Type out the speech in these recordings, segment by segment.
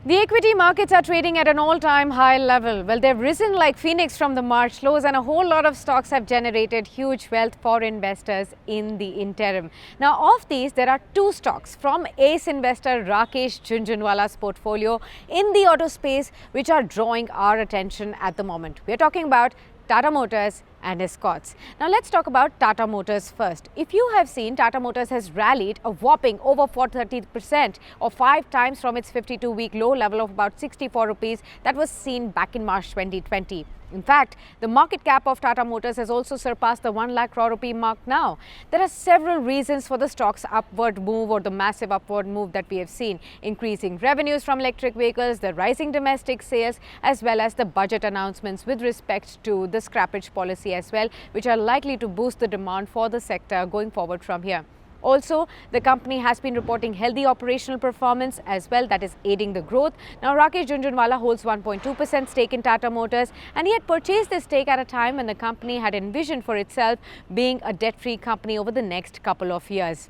The equity markets are trading at an all-time high level. Well, they've risen like phoenix from the March lows, and a whole lot of stocks have generated huge wealth for investors in the interim. Now, of these, there are two stocks from ace investor Rakesh Jhunjhunwala's portfolio in the auto space which are drawing our attention at the moment. We are talking about Tata Motors and Escorts. Now let's talk about Tata Motors first. If you have seen, Tata Motors has rallied a whopping over 430% or 5 times from its 52-week low level of about 64 rupees that was seen back in March 2020. In fact, the market cap of Tata Motors has also surpassed the 1 lakh crore rupee mark now. There are several reasons for the stock's upward move or the massive upward move that we have seen. Increasing revenues from electric vehicles, the rising domestic sales, as well as the budget announcements with respect to the scrappage policy as well, which are likely to boost the demand for the sector going forward from here. Also, the company has been reporting healthy operational performance as well, that is aiding the growth. Now, Rakesh Jhunjhunwala holds 1.2% stake in Tata Motors, and he had purchased this stake at a time when the company had envisioned for itself being a debt-free company over the next couple of years.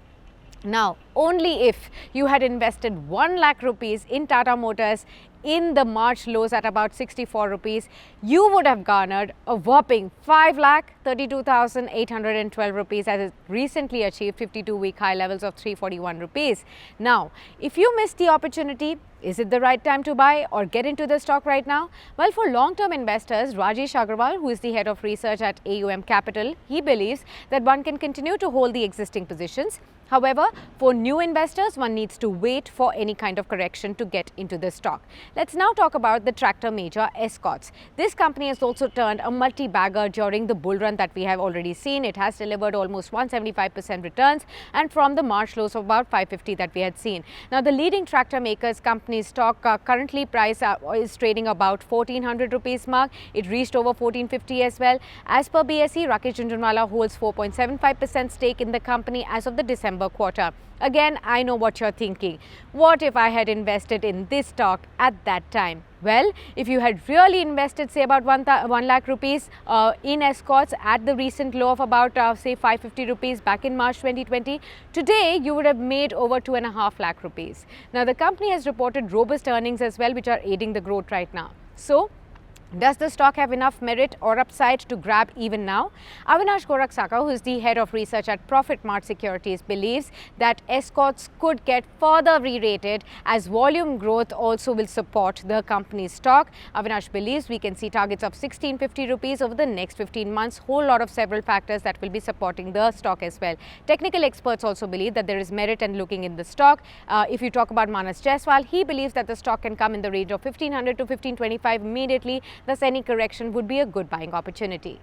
Now, only if you had invested 1 lakh rupees in Tata Motors in the March lows at about 64 rupees, you would have garnered a whopping 5,32,812 rupees as it recently achieved 52-week high levels of 341 rupees. Now, if you missed the opportunity, is it the right time to buy or get into the stock right now? Well, for long-term investors, Rajesh Agrawal, who is the head of research at AUM Capital, he believes that one can continue to hold the existing positions. However, for new investors, one needs to wait for any kind of correction to get into the stock. Let's now talk about the tractor major Escorts. This company has also turned a multi-bagger during the bull run that we have already seen. It has delivered almost 175% returns, and from the March lows of about 550 that we had seen. Now, the leading tractor makers company's stock currently price is trading about 1400 rupees mark. It reached over 1450 as well. As per BSE, Rakesh Jhunjhunwala holds 4.75% stake in the company as of the December quarter. Again, I know what you're thinking. What if I had invested in this stock at that time? Well, if you had really invested, say, about 1 lakh rupees in Escorts at the recent low of about, say, 550 rupees back in March 2020, today you would have made over 2.5 lakh rupees. Now, the company has reported robust earnings as well, which are aiding the growth right now. So, does the stock have enough merit or upside to grab even now? Avinash Gorakhsaka, who is the head of research at Profit Mart Securities, believes that Escorts could get further re-rated as volume growth also will support the company's stock. Avinash believes we can see targets of 1650 rupees over the next 15 months. Whole lot of several factors that will be supporting the stock as well. Technical experts also believe that there is merit in looking in the stock. If you talk about Manas Jaiswal, he believes that the stock can come in the range of 1500 to 1525 immediately. Thus, any correction would be a good buying opportunity.